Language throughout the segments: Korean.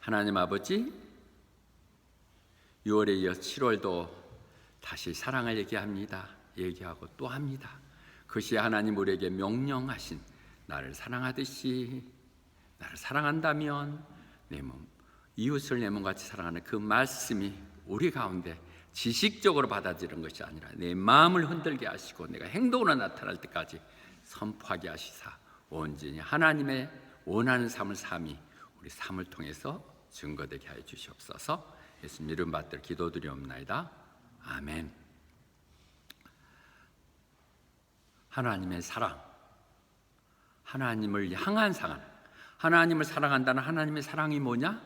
하나님 아버지, 6월에 이어 7월도 다시 사랑을 얘기하고 또 합니다. 그것이 하나님 우리에게 명령하신, 나를 사랑하듯이 나를 사랑한다면 내 몸, 이웃을 내 몸같이 사랑하는 그 말씀이 우리 가운데 지식적으로 받아들이는 것이 아니라 내 마음을 흔들게 하시고 내가 행동으로 나타날 때까지 선포하게 하시사 온전히 하나님의 원하는 삶을 삶이 우리 삶을 통해서 증거되게 하여 주시옵소서. 예수님 이름 받들 기도드리옵나이다. 아멘. 하나님의 사랑, 하나님을 향한 사랑, 하나님을 사랑한다는 하나님의 사랑이 뭐냐?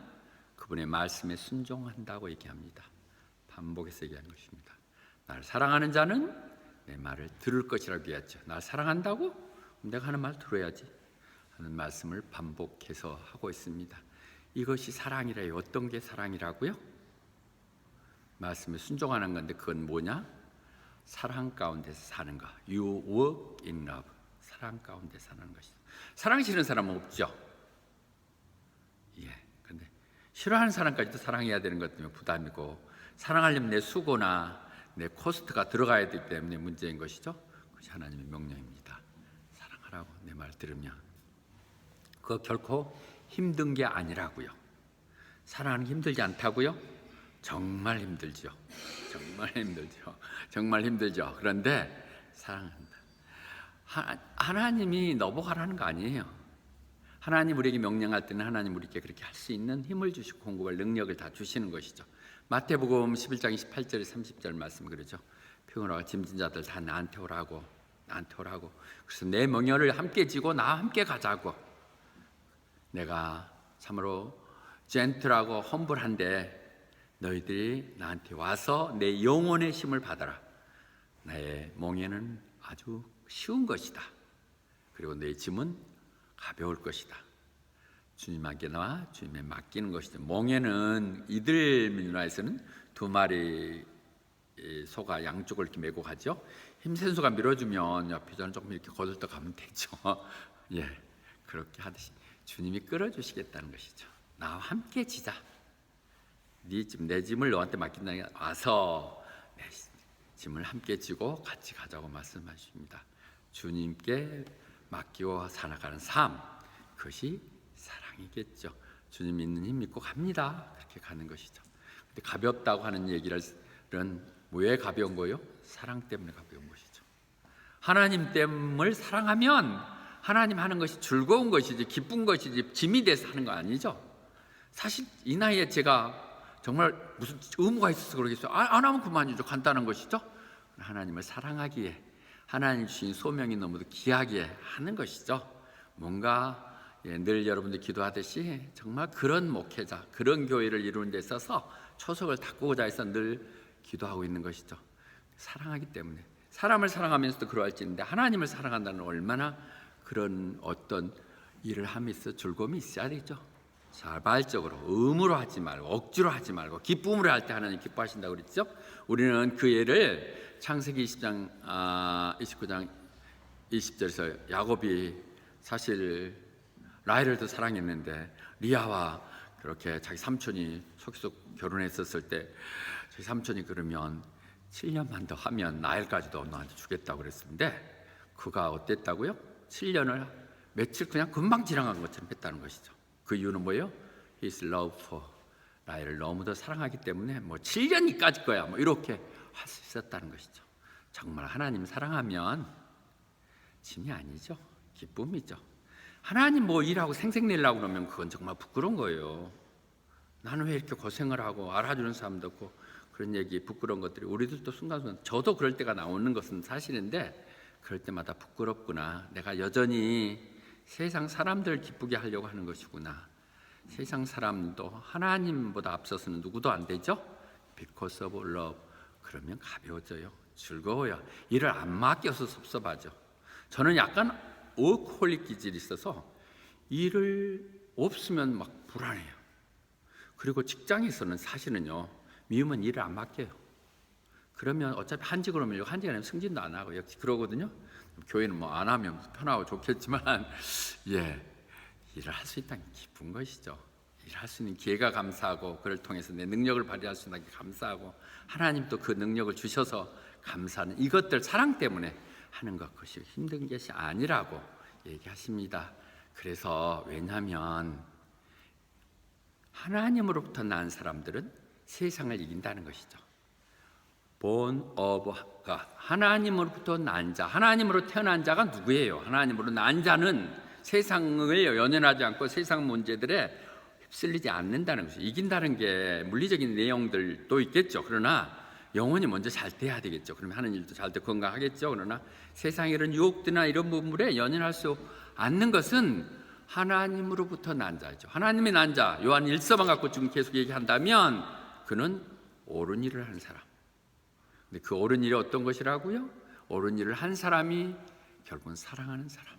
그분의 말씀에 순종한다고 얘기합니다. 반복해서 얘기하는 것입니다. 나를 사랑하는 자는 내 말을 들을 것이라고 얘기했죠. 나를 사랑한다고? 그럼 내가 하는 말 들어야지 하는 말씀을 반복해서 하고 있습니다. 이것이 사랑이래요. 어떤 게 사랑이라고요? 말씀에 순종하는 건데 그건 뭐냐? 사랑 가운데서 사는 거. You walk in love. 사랑 가운데 사는 것이죠. 사랑 싫은 사람은 없죠. 근데 싫어하는 사람까지도 사랑해야 되는 것 때문에 부담이고, 사랑하려면 내 수고나 내 코스트가 들어가야 되기 때문에 문제인 것이죠. 그것이 하나님의 명령입니다. 사랑하라고 내 말 들으면. 그거 결코 힘든 게 아니라고요. 사랑하는 게 힘들지 않다고요? 정말 힘들죠. 정말 힘들죠. 그런데 사랑한다. 하나님이 너보고 하라는 거 아니에요. 하나님 우리에게 명령할 때는 하나님 우리에게 그렇게 할 수 있는 힘을 주시고 공급할 능력을 다 주시는 것이죠. 마태복음 11장 28절 30절 말씀 그러죠. 피곤하고 짐진 자들 다 나한테 오라고. 그래서 내 멍에를 함께 지고 나와 함께 가자고. 내가 참으로 젠틀하고 험불한데 너희들이 나한테 와서 내 영혼의 힘을 받아라. 나의 멍에는 아주 쉬운 것이다. 그리고 내 짐은 가벼울 것이다. 주님에게 나와 주님에 맡기는 것이다. 멍에는 이들 문화에서는 2마리 소가 양쪽을 이렇게 메고 가죠. 힘센 소가 밀어주면 옆에서는 조금 이렇게 거들떠 가면 되죠. 그렇게 하듯이 주님이 끌어주시겠다는 것이죠. 나와 함께 지자. 네 짐, 내 짐을 너한테 맡긴다니까 와서 내 짐을 함께 지고 같이 가자고 말씀하십니다. 주님께 맡기고 살아가는 삶, 그것이 사랑이겠죠. 주님 있는 힘 믿고 갑니다. 그렇게 가는 것이죠. 근데 가볍다고 하는 얘기는 왜 가벼운 거예요? 사랑 때문에 가벼운 것이죠. 하나님 때문을 사랑하면 하나님 하는 것이 즐거운 것이지 기쁜 것이지 짐이 돼서 하는 거 아니죠. 사실 이 나이에 제가 정말 무슨 의무가 있어서 그러겠어요. 안 하면 그만이죠. 간단한 것이죠. 하나님을 사랑하기에 하나님 주신 소명이 너무도 귀하게 하는 것이죠. 뭔가 늘 여러분들 기도하듯이 정말 그런 목회자, 그런 교회를 이루는 데 있어서 초석을 닦고자 해서 늘 기도하고 있는 것이죠. 사랑하기 때문에. 사람을 사랑하면서도 그러할지인데 하나님을 사랑한다는 얼마나 그런 어떤 일을 함에서 즐거움이 있어야 되죠. 자발적으로 의무로 하지 말고 억지로 하지 말고 기쁨으로 할 때 하나님 기뻐하신다고 그랬죠. 우리는 그 예를 창세기 20장 29장 20절에서 야곱이 사실 라헬을 더 사랑했는데 리아와 그렇게 자기 삼촌이 속에서 결혼했었을 때 자기 삼촌이 그러면 7년만 더 하면 라헬까지도 너한테 주겠다고 그랬는데 그가 어땠다고요? 7년을 며칠 그냥 금방 지나간 것처럼 했다는 것이죠. 그 이유는 뭐예요? His love for 라헬을 너무도 사랑하기 때문에 7년이까지 거야 이렇게 할 수 있었다는 것이죠. 정말 하나님 사랑하면 짐이 아니죠. 기쁨이죠. 하나님 일하고 생색내려고 그러면 그건 정말 부끄러운 거예요. 나는 왜 이렇게 고생을 하고 알아주는 사람도 없고 그런 얘기 부끄러운 것들이 우리들도 순간순간 저도 그럴 때가 나오는 것은 사실인데 그럴 때마다 부끄럽구나. 내가 여전히 세상 사람들 기쁘게 하려고 하는 것이구나. 세상 사람도 하나님보다 앞서서는 누구도 안 되죠. Because of love. 그러면 가벼워져요. 즐거워요. 일을 안 맡겨서 섭섭하죠. 저는 약간 워크홀릭 기질이 있어서 일을 없으면 막 불안해요. 그리고 직장에서는 사실은요, 미우면 일을 안 맡겨요. 그러면 어차피 한직으로 밀려고 한직 아니면 승진도 안 하고 역시 그러거든요. 교회는 안 하면 편하고 좋겠지만 일을 할 수 있다는 게 기쁜 것이죠. 일할 수 있는 기회가 감사하고 그를 통해서 내 능력을 발휘할 수 있는 게 감사하고 하나님도 그 능력을 주셔서 감사하는 이것들 사랑 때문에 하는 것, 그것이 힘든 것이 아니라고 얘기하십니다. 그래서 왜냐하면 하나님으로부터 난 사람들은 세상을 이긴다는 것이죠. Born of God, 하나님으로부터 난 자, 하나님으로 태어난 자가 누구예요? 하나님으로 난 자는 세상을 연연하지 않고 세상 문제들에 휩쓸리지 않는다는 것이죠. 이긴다는 게 물리적인 내용들도 있겠죠. 그러나 영혼이 먼저 잘 돼야 되겠죠. 그러면 하는 일도 잘 되고 건강하겠죠. 그러나 세상의 이런 유혹들이나 이런 부분에 연연할 수 않는 것은 하나님으로부터 난 자죠. 하나님의 난 자, 요한 1서만 갖고 지금 계속 얘기한다면 그는 옳은 일을 한 사람. 근데 그 옳은 일이 어떤 것이라고요? 옳은 일을 한 사람이 결국은 사랑하는 사람,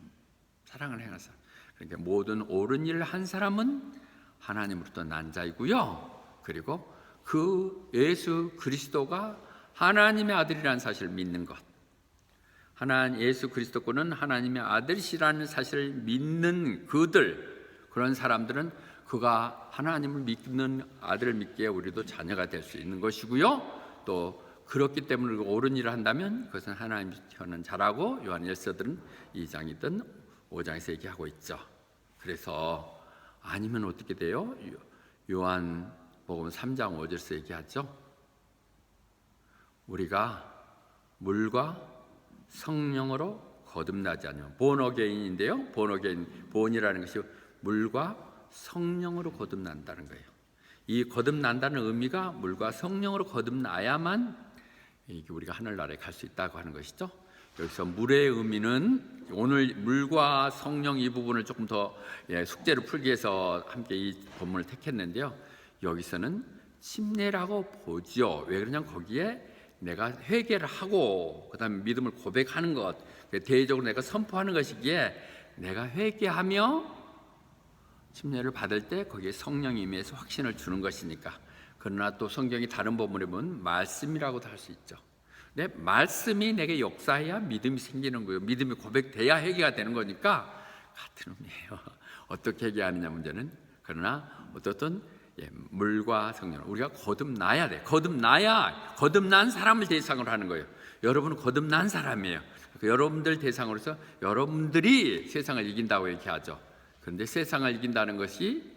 사랑을 행한 사람. 그러니까 모든 옳은 일을 한 사람은 하나님으로부터 난 자이고요. 그리고 그 예수 그리스도가 하나님의 아들이라는 사실을 믿는 것. 하나님 예수 그리스도는 하나님의 아들이시라는 사실을 믿는 그들, 그런 사람들은 그가 하나님을 믿는 아들을 믿기에 우리도 자녀가 될 수 있는 것이고요. 또 그렇기 때문에 옳은 일을 한다면 그것은 하나님이 태어난 자라고 요한 1서든 2장이든 5장에서 얘기하고 있죠. 그래서 아니면 어떻게 돼요? 요한복음 3장 5절에서 얘기하죠. 우리가 물과 성령으로 거듭나지 않으면 born again인데요. born again, born이라는 것이 물과 성령으로 거듭난다는 거예요. 이 거듭난다는 의미가 물과 성령으로 거듭나야만 이게 우리가 하늘나라에 갈 수 있다고 하는 것이죠. 여기서 물의 의미는 오늘 물과 성령 이 부분을 조금 더 숙제를 풀기 위해서 함께 이 본문을 택했는데요. 여기서는 침례라고 보지요. 왜 그러냐면 거기에 내가 회개를 하고 그다음에 믿음을 고백하는 것, 대외적으로 내가 선포하는 것이기에 내가 회개하며 침례를 받을 때 거기에 성령이 임해서 확신을 주는 것이니까. 그러나 또 성경이 다른 본문에 보면 말씀이라고도 할 수 있죠. 내 말씀이 내게 역사해야 믿음이 생기는 거예요. 믿음이 고백돼야 회개가 되는 거니까 같은 의미예요. 어떻게 회개하느냐 문제는. 그러나 어떻든 물과 성령, 우리가 거듭나야 돼. 거듭난 사람을 대상으로 하는 거예요. 여러분은 거듭난 사람이에요. 여러분들 대상으로서 여러분들이 세상을 이긴다고 얘기하죠. 그런데 세상을 이긴다는 것이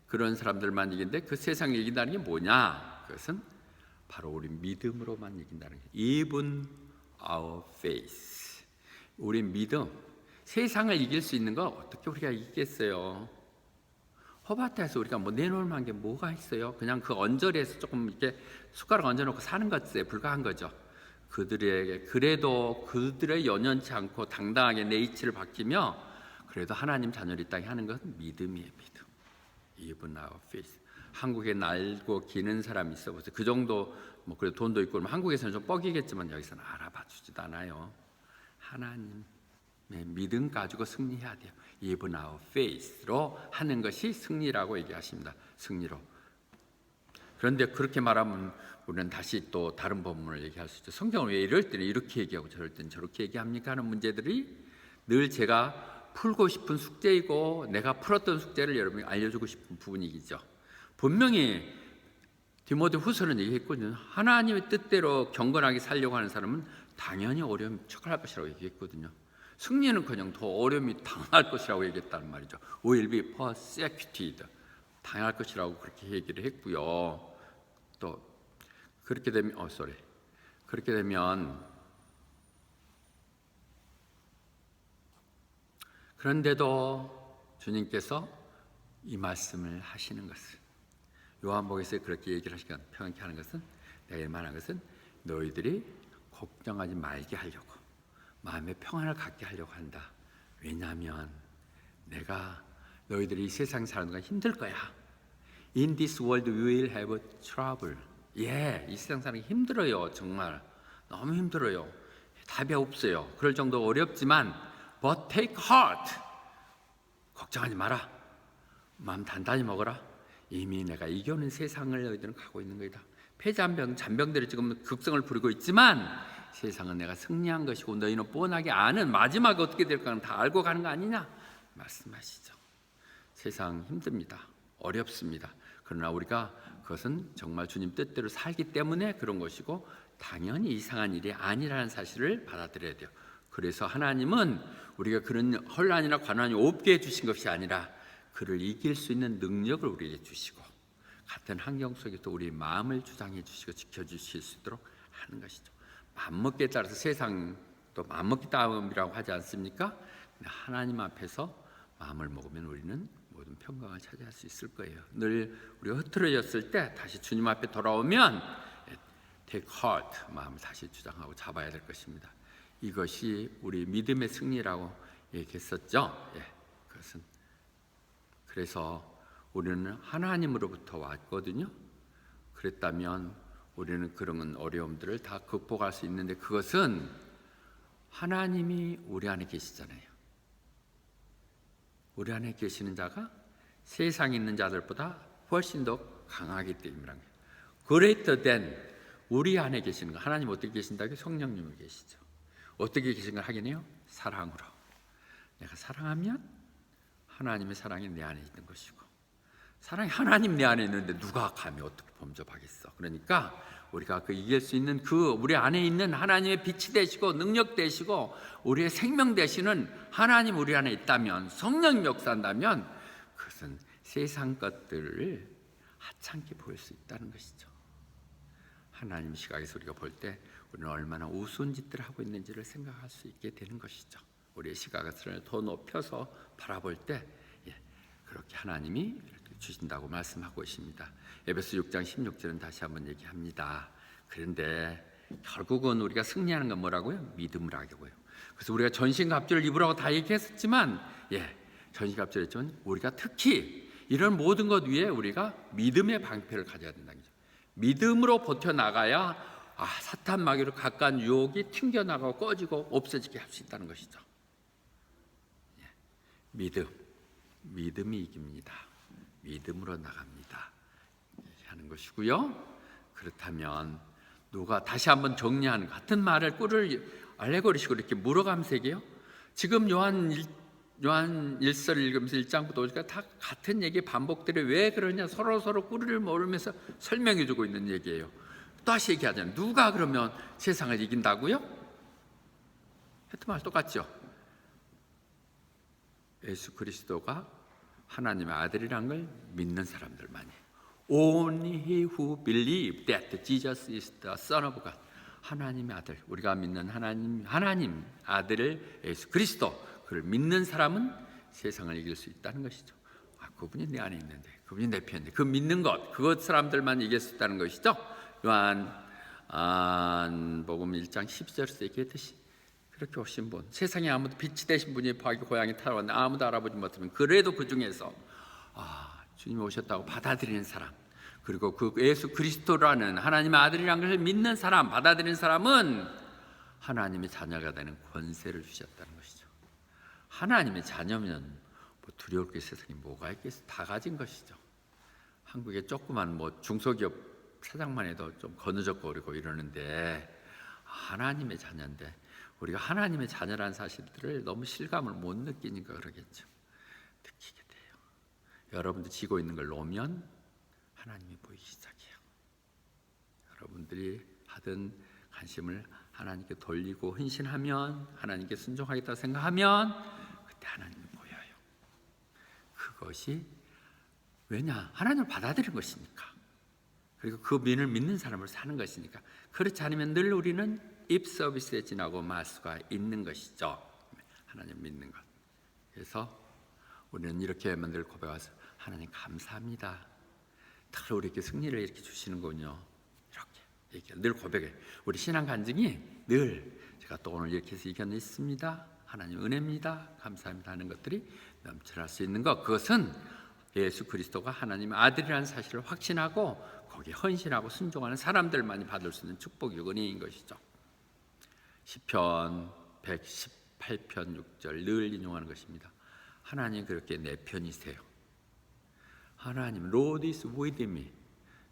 그런 사람들만 이긴데 그 세상을 이긴다는 게 뭐냐? 그것은 바로 우리 믿음으로만 이긴다는 거예요. Even our faith. 우리 믿음. 세상을 이길 수 있는 거 어떻게 우리가 이기겠어요? 허밭에서 우리가 뭐 내놓을 만한 게 뭐가 있어요? 그냥 그 언저리에서 조금 이렇게 숟가락 얹어놓고 사는 것에 불과한 거죠. 그들에게 그래도 그들의 연연치 않고 당당하게 내 이치를 바뀌며 그래도 하나님 자녀를 이 땅에 하는 것은 믿음이에요. 믿음. Even our faith. 한국에 날고 기는 사람이 있어 보세요. 그 정도 뭐 그래도 돈도 있고 그러면 한국에서는 좀 뻑이겠지만 여기서는 알아봐 주지도 않아요. 하나님의 믿음 가지고 승리해야 돼요. Even our faith로 하는 것이 승리라고 얘기하십니다. 승리로. 그런데 그렇게 말하면 우리는 다시 또 다른 본문을 얘기할 수 있죠. 성경은 왜 이럴 때는 이렇게 얘기하고 저럴 때는 저렇게 얘기합니까? 하는 문제들이 늘 제가 풀고 싶은 숙제이고 내가 풀었던 숙제를 여러분이 알려주고 싶은 부분이죠. 분명히 디모데 후서는 얘기했거든요. 하나님의 뜻대로 경건하게 살려고 하는 사람은 당연히 어려움이 척할 것이라고 얘기했거든요. 승리는커녕 더 어려움이 당할 것이라고 얘기했다는 말이죠. Will be persecuted. 당할 것이라고 그렇게 얘기를 했고요. 또 그렇게 되면 그렇게 되면 그런데도 주님께서 이 말씀을 하시는 것을 요한복음에서 그렇게 얘기를 하시니까 평안케 하는 것은 내가 말한 것은 너희들이 걱정하지 말게 하려고 마음의 평안을 갖게 하려고 한다. 왜냐하면 내가 너희들이 이 세상 사는 건 힘들 거야. In this world we will have trouble. 이 세상 사는 게 힘들어요. 정말 너무 힘들어요. 답이 없어요. 그럴 정도 어렵지만 But take heart. 걱정하지 마라. 마음 단단히 먹어라. 이미 내가 이겨낸 세상을 너희들은 가고 있는 거다. 패잔병, 잔병들이 지금 극성을 부리고 있지만 세상은 내가 승리한 것이고 너희는 뻔하게 아는 마지막에 어떻게 될까는 다 알고 가는 거 아니냐 말씀하시죠. 세상 힘듭니다. 어렵습니다. 그러나 우리가 그것은 정말 주님 뜻대로 살기 때문에 그런 것이고 당연히 이상한 일이 아니라는 사실을 받아들여야 돼요. 그래서 하나님은 우리가 그런 혼란이나 관원이 없게 해주신 것이 아니라 그를 이길 수 있는 능력을 우리에게 주시고 같은 환경 속에서 우리 마음을 주장해 주시고 지켜주실 수 있도록 하는 것이죠. 맘먹기에 따라서 세상도 맘먹기 따움이라고 하지 않습니까? 하나님 앞에서 마음을 먹으면 우리는 모든 평강을 차지할 수 있을 거예요. 늘 우리가 흐트러졌을 때 다시 주님 앞에 돌아오면 take heart, 마음을 다시 주장하고 잡아야 될 것입니다. 이것이 우리 믿음의 승리라고 얘기했었죠. 그것은 그래서 우리는 하나님으로부터 왔거든요. 그랬다면 우리는 그런 어려움들을 다 극복할 수 있는데 그것은 하나님이 우리 안에 계시잖아요. 우리 안에 계시는 자가 세상에 있는 자들보다 훨씬 더 강하기 때문이란 거예요. Greater than 우리 안에 계시는 거. 하나님 어떻게 계신다고요? 성령님이 계시죠. 어떻게 계신 걸 하긴 해요? 사랑으로. 내가 사랑하면 하나님의 사랑이 내 안에 있는 것이고 사랑이 하나님 내 안에 있는데 누가 감히 어떻게 범접하겠어. 그러니까 우리가 그 이길 수 있는 그 우리 안에 있는 하나님의 빛이 되시고 능력 되시고 우리의 생명 되시는 하나님 우리 안에 있다면 성령이 역사한다면 그것은 세상 것들을 하찮게 보일 수 있다는 것이죠. 하나님 시각에서 우리가 볼 때 우리는 얼마나 우스운 짓들을 하고 있는지를 생각할 수 있게 되는 것이죠. 우리의 시각을 더 높여서 바라볼 때 그렇게 하나님이 이렇게 주신다고 말씀하고 있습니다. 에베소 6장 16절은 다시 한번 얘기합니다. 그런데 결국은 우리가 승리하는 건 뭐라고요? 믿음을 하고요. 그래서 우리가 전신갑주를 입으라고 다 얘기했었지만 전신갑주를 했지만 우리가 특히 이런 모든 것 위에 우리가 믿음의 방패를 가져야 된다는 거죠. 믿음으로 버텨나가야 사탄 마귀로 가까운 유혹이 튕겨나가고 꺼지고 없어지게 할 수 있다는 것이죠. 믿음이 이깁니다. 믿음으로 나갑니다. 이렇게 하는 것이고요. 그렇다면 누가 다시 한번 정리하는 같은 말을 꿀을 알레고리식으로 이렇게 물어가면서 얘기해요. 지금 요한 1서 읽으면서 1장부터 5장까지 다 같은 얘기 반복들이 왜 그러냐 서로 꿀을 모르면서 설명해 주고 있는 얘기예요. 다시 얘기하잖아요. 누가 그러면 세상을 이긴다고요? 했던 말 똑같죠. 예수 그리스도가 하나님의 아들이란 걸 믿는 사람들만이. Only he who believe that Jesus is the Son of God. 하나님의 아들, 우리가 믿는 하나님 아들을 예수 그리스도, 그를 믿는 사람은 세상을 이길 수 있다는 것이죠. 그분이 내 안에 있는데, 그분이 내 편인데, 그 믿는 것, 그것 사람들만 이길 수 있다는 것이죠. 요한복음 1장 12절에서 얘기했듯이 그렇게 오신 분, 세상에 아무도 빛이 되신 분이 자기 고향에 타왔는데 아무도 알아보지 못하면 그래도 그 중에서 주님이 오셨다고 받아들이는 사람, 그리고 그 예수 그리스도라는 하나님의 아들이라는 것을 믿는 사람, 받아들이는 사람은 하나님의 자녀가 되는 권세를 주셨다는 것이죠. 하나님의 자녀면 뭐 두려울 게 세상에 뭐가 있겠어? 다 가진 것이죠. 한국의 조그만 중소기업 사장만 해도 좀 거느적거리고 이러는데 하나님의 자녀인데 우리가 하나님의 자녀라는 사실들을 너무 실감을 못 느끼니까 그러겠죠. 느끼게 돼요. 여러분들 지고 있는 걸 놓으면 하나님이 보이기 시작해요. 여러분들이 하던 관심을 하나님께 돌리고 헌신하면, 하나님께 순종하겠다고 생각하면 그때 하나님이 보여요. 그것이 왜냐? 하나님을 받아들인 것이니까. 그리고 그 민을 믿는 사람을 사는 것이니까. 그렇지 않으면 늘 우리는 입 서비스에 지나고 말 수가 있는 것이죠. 하나님 믿는 것. 그래서 우리는 이렇게 늘 고백해서 하나님 감사합니다. 늘 우리에게 승리를 이렇게 주시는군요. 이렇게 늘 고백해. 우리 신앙 간증이 늘 제가 또 오늘 이렇게 해서 이겨냈습니다. 하나님 은혜입니다. 감사합니다 하는 것들이 넘쳐날 수 있는 것. 그것은 예수 그리스도가 하나님의 아들이라는 사실을 확신하고 거기에 헌신하고 순종하는 사람들만이 받을 수 있는 축복이고 은혜인 것이죠. 시편 118편 6절 늘 인용하는 것입니다. 하나님 그렇게 내 편이세요. 하나님 Lord is with me.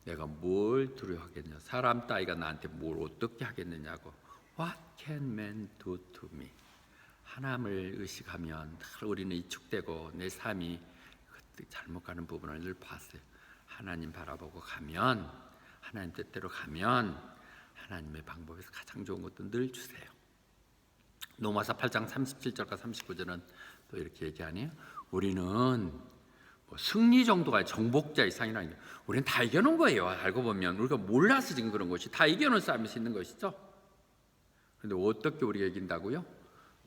내가 뭘 두려워하겠냐? 사람 따위가 나한테 뭘 어떻게 하겠느냐고. What can man do to me? 하나님을 의식하면 우리는 이축되고 내 삶이 잘못 가는 부분을 늘 봤어요. 하나님 바라보고 가면, 하나님 뜻대로 가면 하나님의 방법에서 가장 좋은 것도 늘 주세요. 로마서 8장 37절과 39절은 또 이렇게 얘기하네요. 우리는 뭐 승리 정도가 정복자 이상이라는 게, 우리는 다 이겨놓은 거예요. 알고 보면 우리가 몰라서 지금 그런 것이, 다 이겨놓은 싸움이 있는 것이죠. 그런데 어떻게 우리가 이긴다고요?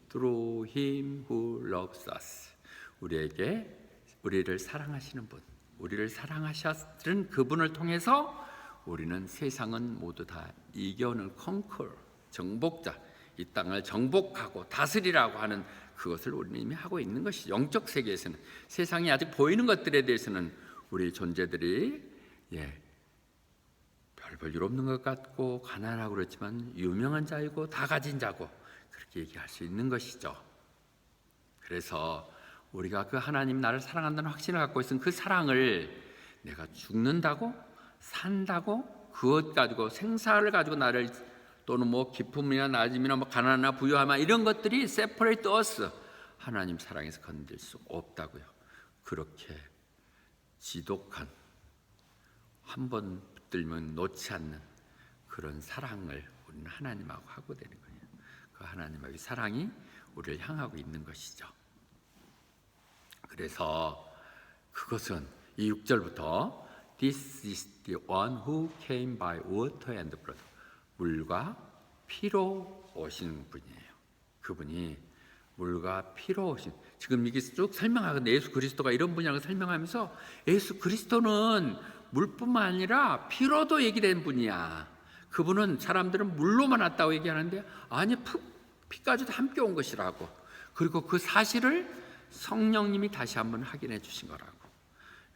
Through Him who loves us. 우리를 사랑하시는 분, 우리를 사랑하셨던 그분을 통해서 우리는 세상은 모두 다 이겨는 conquer, 정복자, 이 땅을 정복하고 다스리라고 하는 그것을 우리는 이미 하고 있는 것이죠. 영적 세계에서는, 세상이 아직 보이는 것들에 대해서는 우리 존재들이 별 볼 없는 것 같고 가난하고 그렇지만 유명한 자이고 다 가진 자고 그렇게 얘기할 수 있는 것이죠. 그래서 우리가 그 하나님 나를 사랑한다는 확신을 갖고 있으면 그 사랑을 내가 죽는다고 산다고 그것 가지고 생사를 가지고 나를, 또는 뭐 기쁨이나 나짐이나 뭐 가난이나 부유함이나 이런 것들이 separate us, 하나님 사랑에서 건들 수 없다고요. 그렇게 지독한, 한 번 붙들면 놓지 않는 그런 사랑을 우리는 하나님하고 하고 되는 거예요. 그 하나님의 사랑이 우리를 향하고 있는 것이죠. 그래서 그것은 이 6절부터 This is the one who came by water and blood. 물과 피로 오신 분이에요. 그분이 물과 피로 오신, 지금 이게 쭉 설명하거든요. 예수 그리스도가 이런 분이라고 설명하면서 예수 그리스도는 물뿐만 아니라 피로도 얘기된 분이야. 그분은 사람들은 물로만 왔다고 얘기하는데 아니, 피까지도 함께 온 것이라고. 그리고 그 사실을 성령님이 다시 한번 확인해 주신 거라고.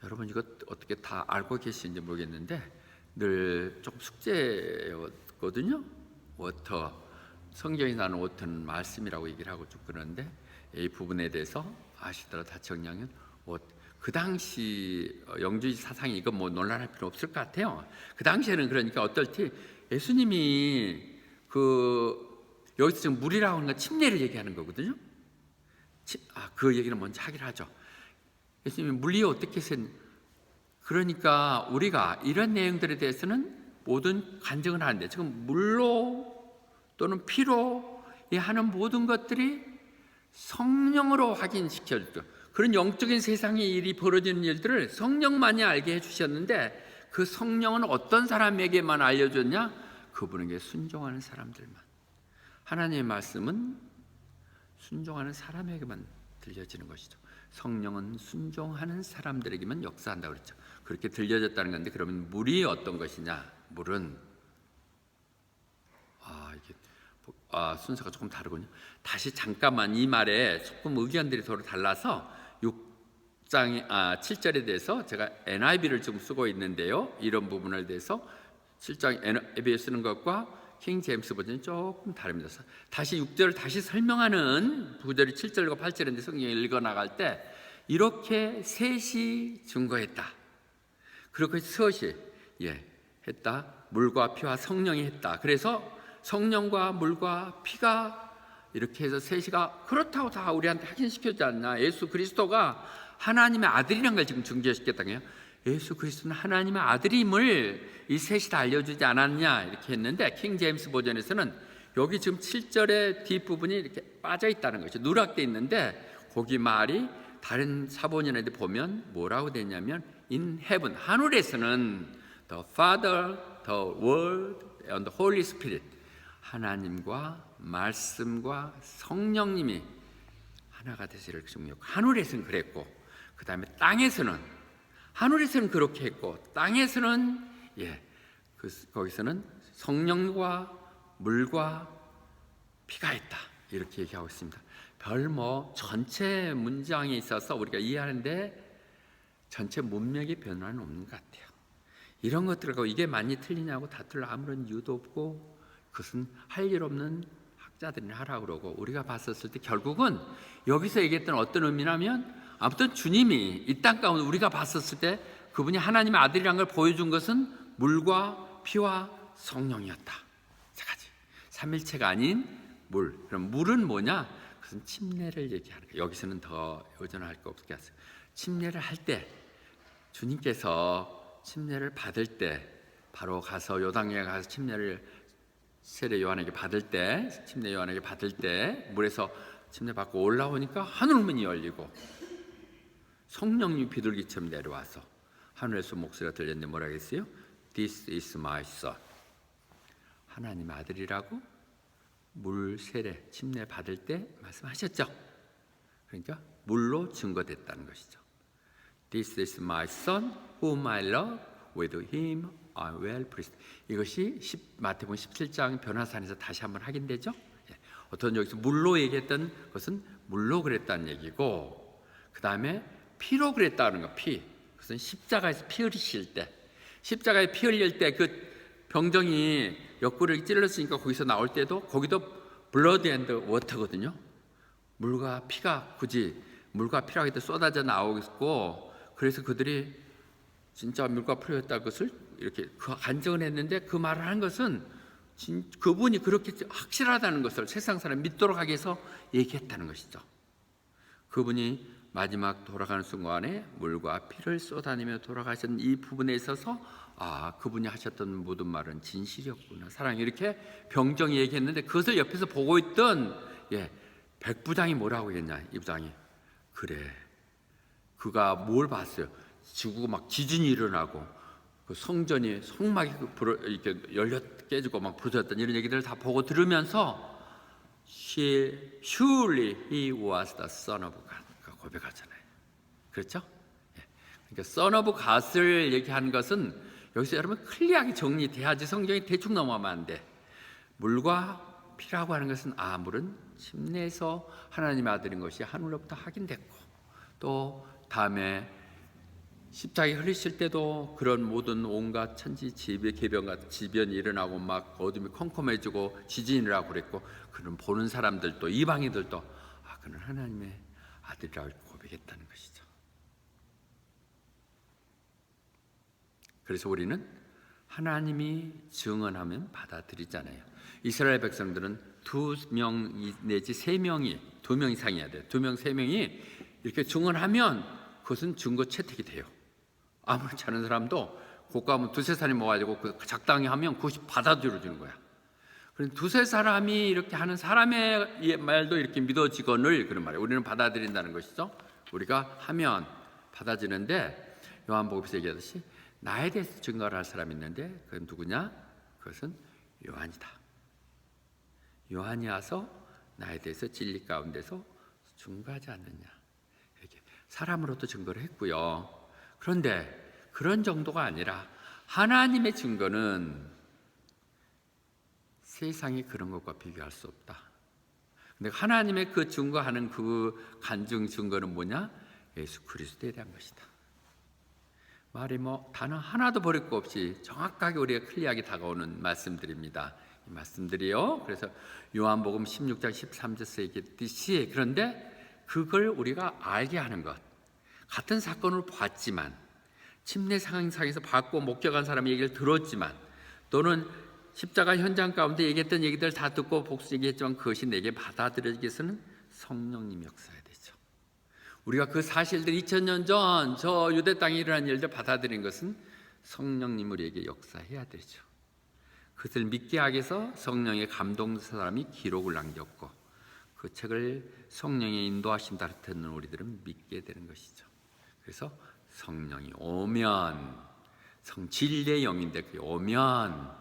여러분 이거 어떻게 다 알고 계시는지 모르겠는데 늘 조금 숙제거든요. 워터, 성경이 나는 워터는 말씀이라고 얘기를 하고 쭉 그러는데, 이 부분에 대해서 아시더라도 다 정리하면 그 당시 영주의 사상이 이거 뭐 논란할 필요 없을 것 같아요. 그 당시에는 그러니까 어떨지 예수님이 여기서 지금 물이라고 하는 건 침례를 얘기하는 거거든요. 그 얘기는 먼저 하긴 하죠. 예수님이 물이 어떻게 생, 그러니까 우리가 이런 내용들에 대해서는 모든 간증을 하는데, 지금 물로 또는 피로 하는 모든 것들이 성령으로 확인시켜줬죠. 그런 영적인 세상의 일이 벌어지는 일들을 성령만이 알게 해주셨는데, 그 성령은 어떤 사람에게만 알려줬냐? 그분에게 순종하는 사람들만. 하나님의 말씀은 순종하는 사람에게만 들려지는 것이죠. 성령은 순종하는 사람들에게만 역사한다고 그랬죠. 그렇게 들려졌다는 건데, 그러면 물이 어떤 것이냐? 물은 순서가 조금 다르군요. 다시 잠깐만 이 말에 조금 의견들이 서로 달라서 7절에 대해서 제가 NIV를 지금 쓰고 있는데요. 이런 부분에 대해서 7장 NIV에 쓰는 것과 킹 제임스 버전이 조금 다릅니다. 다시 6절을 다시 설명하는 구절이 7절과 8절인데 성경을 읽어 나갈 때 이렇게 셋이 증거했다. 그렇게 셋이 했다. 물과 피와 성령이 했다. 그래서 성령과 물과 피가 이렇게 해서 셋이가 그렇다고 다 우리한테 확인시켜주지 않나. 예수 그리스도가 하나님의 아들이라는 걸 지금 증거시켰다는 거예요. 예수 그리스도는 하나님의 아들임을 이 셋이 다 알려주지 않았냐 이렇게 했는데, 킹 제임스 버전에서는 여기 지금 7절의 뒷부분이 이렇게 빠져 있다는 거죠. 누락돼 있는데 거기 말이 다른 사본연에도 보면 뭐라고 되냐면 in heaven, 하늘에서는 the Father, the Word and the Holy Spirit, 하나님과 말씀과 성령님이 하나가 되시를 증명하고, 하늘에서는 그랬고 그 다음에 땅에서는, 하늘에서는 그렇게 했고 땅에서는 거기서는 성령과 물과 피가 있다 이렇게 얘기하고 있습니다. 별 전체 문장에 있어서 우리가 이해하는데 전체 문맥의 변화는 없는 것 같아요. 이런 것들하고 이게 많이 틀리냐고 다툴 아무런 이유도 없고, 그것은 할 일 없는 학자들이 하라고 그러고, 우리가 봤었을 때 결국은 여기서 얘기했던 어떤 의미냐면, 아무튼 주님이 이 땅 가운데 우리가 봤었을 때 그분이 하나님의 아들이라는 걸 보여준 것은 물과 피와 성령이었다. 세 가지. 삼일체가 아닌 물. 그럼 물은 뭐냐? 그것은 침례를 얘기하는 거예요. 여기서는 더 의존할 거 없게 하세요. 침례를 할 때, 주님께서 침례를 받을 때, 바로 가서 요단강에 가서 세례 요한에게 받을 때, 침례 요한에게 받을 때 물에서 침례 받고 올라오니까 하늘문이 열리고 성령님이 비둘기처럼 내려와서 하늘에서 목소리가 들렸는데 뭐라고 했어요? This is my son. 하나님의 아들이라고 물 세례 침례 받을 때 말씀하셨죠. 그러니까 물로 증거됐다는 것이죠. This is my son whom I love, with him I will pleased. 이것이 마태복음 17장 변화산에서 다시 한번 확인되죠. 어떤 여기서 물로 얘기했던 것은 물로 그랬다는 얘기고, 그 다음에 피로 그랬다는 거. 피, 그것은 십자가에서 피 흘리실 때, 십자가에 피 흘릴 때 그 병정이 옆구리를 찔렀으니까 거기서 나올 때도 거기도 blood and water거든요. 물과 피가 굳이 물과 피가 그때 쏟아져 나오고, 그래서 그들이 진짜 물과 피였다 것을 이렇게 간증을 했는데, 그 말을 한 것은 그분이 그렇게 확실하다는 것을 세상 사람 믿도록 하기 위해서 얘기했다는 것이죠. 그분이 마지막 돌아가는 순간에 물과 피를 쏟아내며 돌아가신 이 부분에 있어서 그분이 하셨던 모든 말은 진실이었구나, 사랑, 이렇게 병정이 얘기했는데, 그것을 옆에서 보고 있던 백부장이 뭐라고 했냐. 이 부장이 그래, 그가 뭘 봤어요? 지구가 막 지진이 일어나고 그 성전이 성막이 이렇게 열려 깨지고 막 부서졌던 이런 얘기들을 다 보고 들으면서 surely he was the son of God 고백하잖아요. 그렇죠? 그러니까 son of God을 얘기하는 것은 여기서 여러분 클리어하게 정리돼야지 성경이 대충 넘어가면 안 돼. 물과 피라고 하는 것은 물은 침례에서 하나님의 아들인 것이 하늘로부터 확인됐고, 또 다음에 십자가에 흘리실 때도 그런 모든 온갖 천지 개변과 지변이 일어나고 막 어둠이 컴컴해지고 지진이 일어나고 그랬고, 그런 보는 사람들도 이방인들도 그는 하나님의 아들이라고 고백했다는 것이죠. 그래서 우리는 하나님이 증언하면 받아들이잖아요. 이스라엘 백성들은 2명 내지 3명이, 2명 이상이어야 돼요. 2명, 3명이 이렇게 증언하면 그것은 증거 채택이 돼요. 아무렇지 않은 사람도 고가하면 2-3사람이 모아가지고 적당히 하면 그것이 받아들여지는 거야. 그래서 2-3사람이 이렇게 하는 사람의 말도 이렇게 믿어지거늘, 그런 말이에요. 우리는 받아들인다는 것이죠. 우리가 하면 받아지는데, 요한복음에서 얘기하듯이 나에 대해서 증거를 할 사람이 있는데, 그건 누구냐? 그것은 요한이다. 요한이 와서 나에 대해서 진리 가운데서 증거하지 않느냐, 이렇게 사람으로도 증거를 했고요. 그런데 그런 정도가 아니라 하나님의 증거는 세상의 그런 것과 비교할 수 없다. 근데 하나님의 그 증거하는 그 간증 증거는 뭐냐? 예수 그리스도에 대한 것이다. 말이 단어 하나도 버릴 거 없이 정확하게 우리가 클리어하게 다가오는 말씀들입니다. 이 말씀들이요. 그래서 요한복음 16장 13절에서 얘기했듯이, 그런데 그걸 우리가 알게 하는 것, 같은 사건을 봤지만, 침례 상황상에서 받고 목격한 사람의 얘기를 들었지만, 또는 십자가 현장 가운데 얘기했던 얘기들 다 듣고 복수 얘기했지만, 그것이 내게 받아들여지기 위해서는 성령님이 역사해야 되죠. 우리가 그 사실들 2000년 전 저 유대 땅에 일어난 일들 받아들인 것은 성령님 우리에게 역사해야 되죠. 그것을 믿게 하기 위해서 성령의 감동 사람이 기록을 남겼고, 그 책을 성령의 인도하신다 듣는 우리들은 믿게 되는 것이죠. 그래서 성령이 오면, 진리의 영인데 그게 오면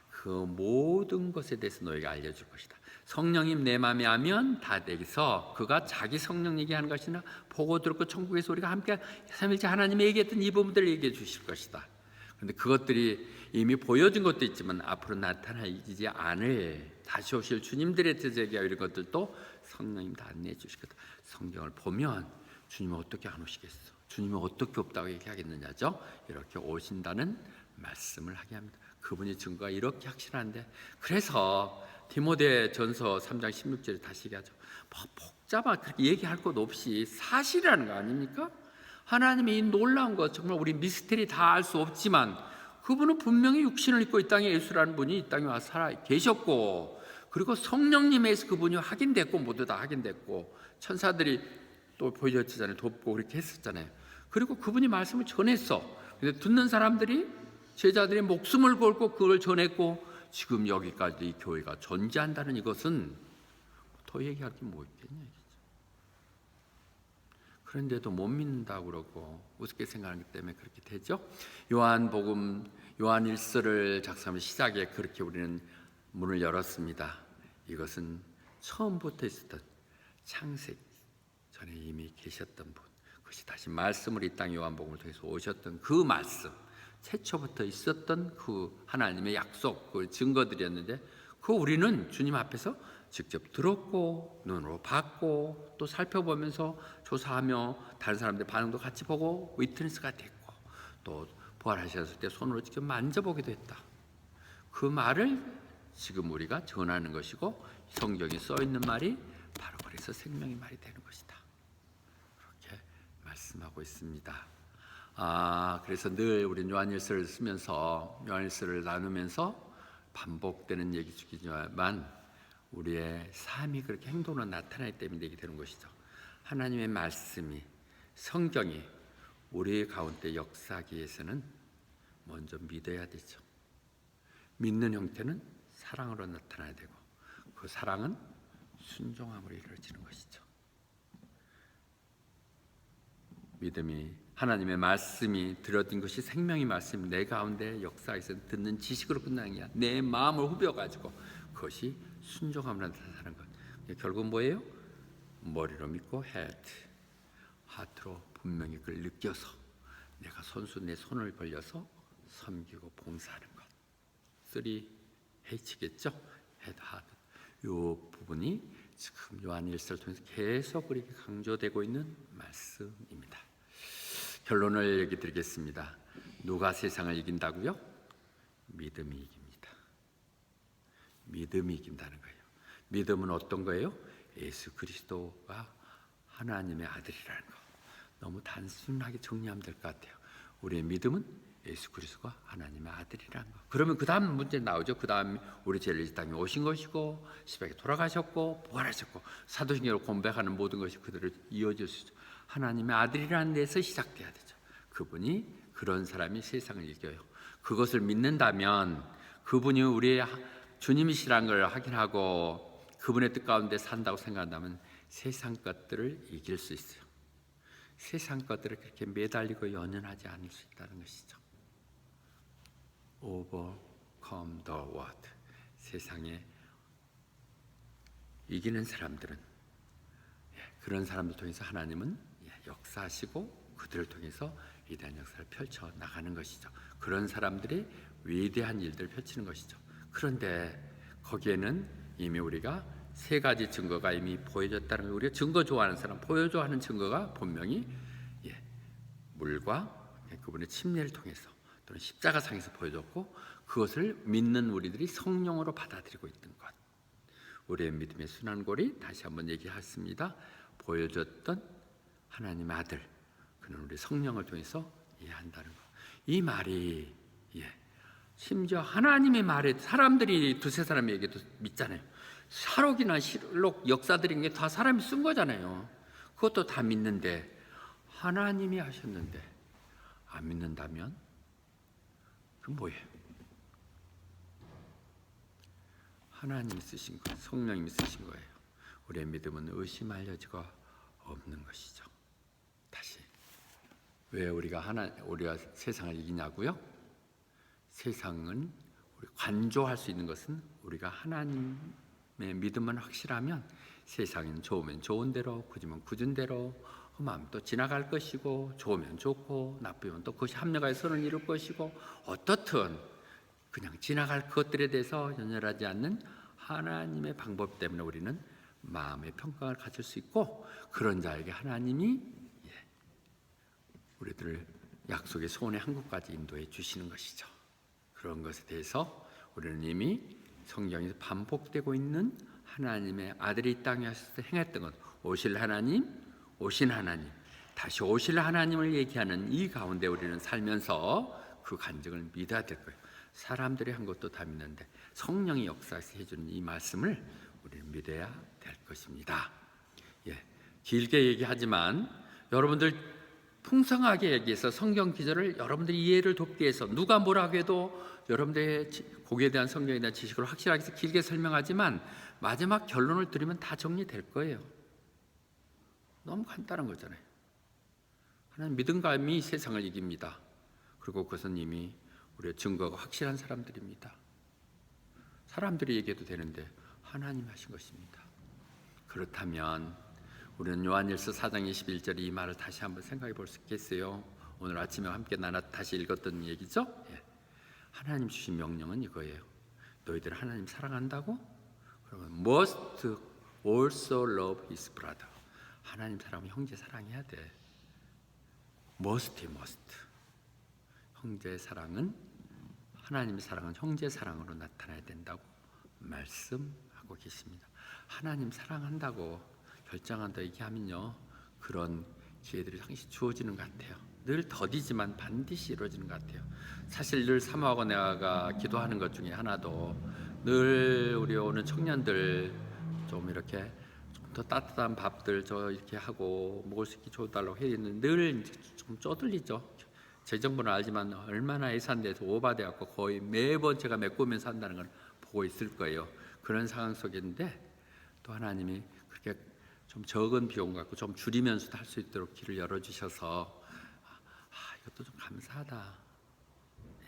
그 모든 것에 대해서 너에게 알려줄 것이다. 성령이 내 마음에 하면 다 내게서 그가 자기 성령 얘기하는 것이나 보고 들었고 천국에서 우리가 함께 삼일째 하나님이 얘기했던 이 부분들을 얘기해 주실 것이다. 그런데 그것들이 이미 보여진 것도 있지만 앞으로 나타나지 않을 다시 오실 주님들의 뜻에게 이런 것들도 성령님 다 안내해 주실 거다. 성경을 보면 주님은 어떻게 안 오시겠어? 주님은 어떻게 없다고 얘기하겠느냐죠. 이렇게 오신다는 말씀을 하게 합니다. 그분의 증거가 이렇게 확실한데, 그래서 디모데 전서 3장 16절에 다시 얘기하죠. 복잡한 그렇게 얘기할 것 없이 사실이라는 거 아닙니까? 하나님의 이 놀라운 것, 정말 우리 미스터리 다 알 수 없지만 그분은 분명히 육신을 입고 이 땅에 예수라는 분이 이 땅에 와서 살아 계셨고, 그리고 성령님에서 그분이 확인됐고, 모두 다 확인됐고, 천사들이 또 보여주잖아요. 돕고 그렇게 했었잖아요. 그리고 그분이 말씀을 전했어. 근데 듣는 사람들이, 제자들이 목숨을 걸고 그걸 전했고 지금 여기까지 이 교회가 존재한다는 이것은 더 얘기할 게 뭐 있겠냐. 그런데도 못 믿는다고 그러고 우습게 생각하기 때문에 그렇게 되죠. 요한복음, 요한 1서를 작성하면 시작에 그렇게 우리는 문을 열었습니다. 이것은 처음부터 있었던, 창세 전에 이미 계셨던 분, 그것이 다시 말씀을 이 땅 요한복음을 통해서 오셨던 그 말씀, 최초부터 있었던 그 하나님의 약속, 그 증거들이었는데 그 우리는 주님 앞에서 직접 들었고 눈으로 봤고 또 살펴보면서 조사하며 다른 사람들 반응도 같이 보고 위트니스가 됐고 또 부활하셨을 때 손으로 직접 만져보기도 했다. 그 말을 지금 우리가 전하는 것이고 성경에 써 있는 말이 바로 그래서 생명의 말이 되는 것이다. 그렇게 말씀하고 있습니다. 그래서 늘 우리는 요한일서를 쓰면서 요한일서를 나누면서 반복되는 얘기이지만 우리의 삶이 그렇게 행동으로 나타나기 때문에 되게 되는 것이죠. 하나님의 말씀이, 성경이 우리 가운데 역사하기 위해서는 먼저 믿어야 되죠. 믿는 형태는 사랑으로 나타나야 되고 그 사랑은 순종함으로 이루어지는 것이죠. 믿음이, 하나님의 말씀이 들어진 것이 생명의 말씀, 내 가운데 역사에서 듣는 지식으로 끝나는 게 아니라 내 마음을 후벼가지고 그것이 순종함으로 나타나는 것. 결국 뭐예요? 머리로 믿고 하트로 분명히 그걸 느껴서 내가 내 손을 벌려서 섬기고 봉사하는 것. 3H겠죠? 헤드, 하트. 이 부분이 지금 요한일서를 통해서 계속 그렇게 강조되고 있는 말씀입니다. 결론을 얘기 드리겠습니다. 누가 세상을 이긴다고요? 믿음이 이깁니다. 믿음이 이긴다는 거예요. 믿음은 어떤 거예요? 예수 그리스도가 하나님의 아들이라는 거. 너무 단순하게 정리하면 될 것 같아요. 우리의 믿음은 예수 그리스도가 하나님의 아들이라는 거. 그러면 그 다음 문제 나오죠. 그 다음 우리 죄를 이 땅에 오신 것이고 십자가에 돌아가셨고 부활하셨고 사도신경을 공백하는 모든 것이 그들을 이어질 수 있죠. 하나님의 아들이라는 데서 시작돼야 되죠. 그분이, 그런 사람이 세상을 이겨요. 그것을 믿는다면, 그분이 우리의 주님이시라는 걸 확인하고 그분의 뜻 가운데 산다고 생각한다면 세상 것들을 이길 수 있어요. 세상 것들을 그렇게 매달리고 연연하지 않을 수 있다는 것이죠. Overcome the world. 세상에 이기는 사람들은, 그런 사람들 통해서 하나님은 역사하시고 그들을 통해서 위대한 역사를 펼쳐 나가는 것이죠. 그런 사람들이 위대한 일들을 펼치는 것이죠. 그런데 거기에는 이미 우리가 세 가지 증거가 이미 보여졌다는 거예요. 우리가 증거 좋아하는 사람, 보여줘하는 증거가 분명히 물과 그분의 침례를 통해서 또는 십자가상에서 보여줬고 그것을 믿는 우리들이 성령으로 받아들이고 있는 것. 우리의 믿음의 순환골이 다시 한번 얘기했습니다. 보여줬던 하나님의 아들, 그는 우리 성령을 통해서 이해한다는 것. 이 말이 심지어 하나님의 말에 사람들이 두세 사람의 얘기도 믿잖아요. 사록이나 실록 역사들인 게 다 사람이 쓴 거잖아요. 그것도 다 믿는데 하나님이 하셨는데 안 믿는다면 그건 뭐예요? 하나님이 쓰신 거, 성령님이 쓰신 거예요. 우리의 믿음은 의심할 여지가 없는 것이죠. 다시, 왜 우리가 세상을 이기냐고요? 세상은 우리 관조할 수 있는 것은 우리가 하나님의 믿음은 확실하면 세상은 좋으면 좋은 대로, 굳으면 굳은 대로, 험하면 또 지나갈 것이고, 좋으면 좋고 나쁘면 또 그것이 합력하여 선을 이룰 것이고, 어떻든 그냥 지나갈 것들에 대해서 연연하지 않는 하나님의 방법 때문에 우리는 마음의 평강을 가질 수 있고, 그런 자에게 하나님이 우리들을 약속의 소원의 한국까지 인도해 주시는 것이죠. 그런 것에 대해서 우리는 이미 성경에서 반복되고 있는 하나님의 아들이 이 땅에 왔을 때 행했던 것, 오실 하나님, 오신 하나님, 다시 오실 하나님을 얘기하는 이 가운데 우리는 살면서 그 간증을 믿어야 될 거예요. 사람들이 한 것도 다 믿는데 성령이 역사해서 해주는 이 말씀을 우리는 믿어야 될 것입니다. 길게 얘기하지만 여러분들 풍성하게 얘기해서 성경 기절을 여러분들이 이해를 돕기 위해서 누가 뭐라고 해도 여러분들의 거기에 대한 성경에 대한 지식을 확실하게 해서 길게 설명하지만 마지막 결론을 들으면 다 정리될 거예요. 너무 간단한 거잖아요. 하나님 믿음감이 세상을 이깁니다. 그리고 그것은 이미 우리의 증거가 확실한 사람들입니다. 사람들이 얘기해도 되는데 하나님 하신 것입니다. 그렇다면 우리는 요한일서 4장 21절 이 말을 다시 한번 생각해 볼 수 있겠어요? 오늘 아침에 함께 다시 읽었던 얘기죠? 예. 하나님 주신 명령은 이거예요. 너희들 하나님 사랑한다고? 그러면 must also love his brother. 하나님 사랑하면 형제 사랑해야 돼. must. 형제 사랑은 하나님의 사랑은 형제 사랑으로 나타나야 된다고 말씀하고 계십니다. 하나님 사랑한다고 결정한다 얘기하면요, 그런 기회들이 항상 주어지는 것 같아요. 늘 더디지만 반드시 이루어지는 것 같아요. 사실 늘 사모하고 내가 기도하는 것 중에 하나도 늘 우리 오는 청년들 좀 이렇게 좀 더 따뜻한 밥들 저 이렇게 하고 먹을 수 있게 줘달라고 해야 되는데 늘 좀 쪼들리죠. 제 정보는 알지만 얼마나 예산돼서 오바돼갖고 거의 매번 제가 메꾸면서 한다는 걸 보고 있을 거예요. 그런 상황 속인데 또 하나님이 그렇게 좀 적은 비용 갖고 좀 줄이면서도 할 수 있도록 길을 열어주셔서 이것도 좀 감사하다.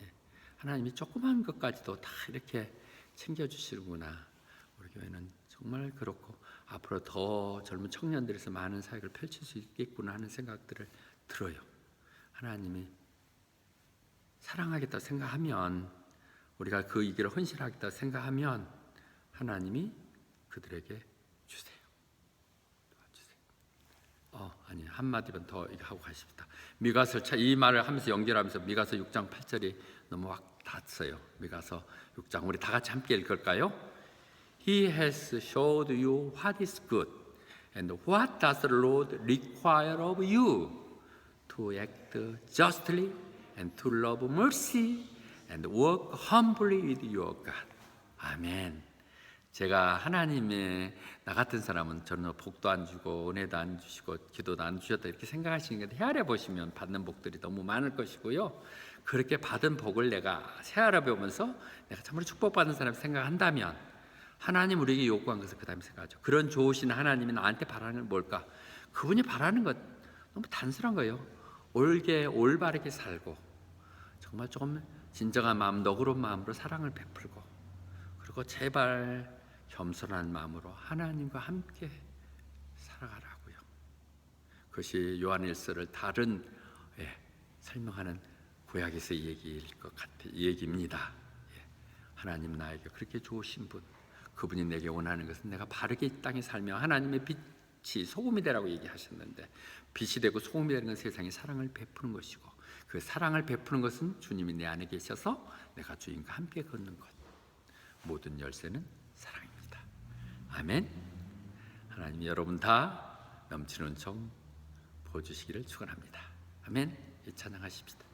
예. 하나님이 조그만 것까지도 다 이렇게 챙겨주시는구나. 우리 교회는 정말 그렇고 앞으로 더 젊은 청년들에서 많은 사역을 펼칠 수 있겠구나 하는 생각들을 들어요. 하나님이 사랑하겠다 생각하면, 우리가 그 이 길을 헌신하겠다 생각하면 하나님이 그들에게 주세요. 아니 한마디만 더 하고 가십시다. 미가서 이 말을 하면서 연결하면서 미가서 6장 8절이 너무 확 닿았어요. 미가서 6장 우리 다 같이 함께 읽을까요? He has showed you what is good and what does the Lord require of you to act justly and to love mercy and work humbly with your God. 아멘. 제가 하나님의 나 같은 사람은 저는 복도 안 주고 은혜도 안 주시고 기도도 안 주셨다 이렇게 생각하시는 게 헤아려 보시면 받는 복들이 너무 많을 것이고요. 그렇게 받은 복을 내가 헤아려 보면서 내가 참으로 축복받은 사람 생각한다면 하나님 우리에게 요구한 것을 그 다음에 생각하죠. 그런 좋으신 하나님이 나한테 바라는 건 뭘까? 그분이 바라는 것 너무 단순한 거예요. 올바르게 살고 정말 조금 진정한 마음, 너그러운 마음으로 사랑을 베풀고, 그리고 제발 겸손한 마음으로 하나님과 함께 살아가라고요. 그것이 요한일서를 다른 설명하는 구약에서의 얘기일 것 같아요. 이 얘기입니다. 하나님 나에게 그렇게 좋으신 분, 그분이 내게 원하는 것은 내가 바르게 이 땅에 살며 하나님의 빛이 소금이 되라고 얘기하셨는데, 빛이 되고 소금이 되는 건 세상에 사랑을 베푸는 것이고, 그 사랑을 베푸는 것은 주님이 내 안에 계셔서 내가 주님과 함께 걷는 것. 모든 열쇠는 사랑입니다. 아멘. 하나님 여러분 다 넘치는 정 보여주시기를 축원합니다. 아멘. 찬양하십시다.